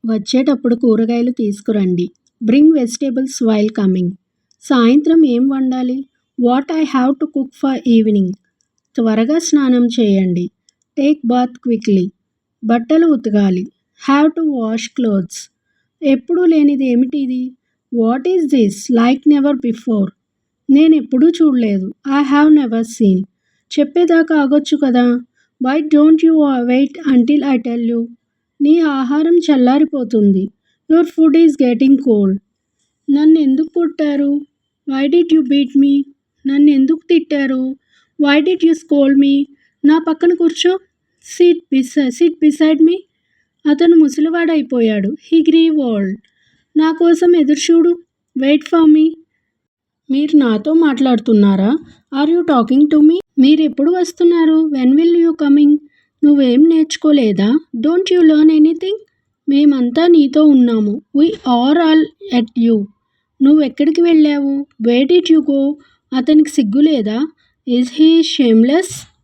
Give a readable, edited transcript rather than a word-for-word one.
వచ్చేటప్పుడు కూరగాయలు తీసుకురండి. Bring vegetables while coming. సాయంత్రం ఏం వండాలి? What I have to cook for evening. త్వరగా స్నానం చేయండి. Take bath quickly. బట్టలు ఉతకాలి. Have to wash clothes. ఎప్పుడూ లేనిది ఏమిటిది? What is this? Like never before. నేనెప్పుడూ చూడలేదు. I have never seen. చెప్పేదాకా ఆగొచ్చు కదా. Why don't you wait until I tell you. నీ ఆహారం చల్లారిపోతుంది. Your food is getting cold. నన్నెందుకు కొట్టారు? వై డిడ్ యూ బీట్ మీ? నన్నెందుకు తిట్టారు? Why did you scold me? నా పక్కన కూర్చో. SIT beside me. అతను ముసలివాడైపోయాడు. He grieve old. నా కోసం ఎదురుచూడు. Wait for me. మీరు నాతో మాట్లాడుతున్నారా? Are you talking to me? మీరెప్పుడు వస్తున్నారు? When will you coming? నువ్వేం నేర్చుకోలేదా? Don't you learn anything? మేమంతా నీతో ఉన్నాము. We are all at you. నువ్వెక్కడికి వెళ్ళావు? Where did you go? అతనికి సిగ్గులేదా? Is he shameless?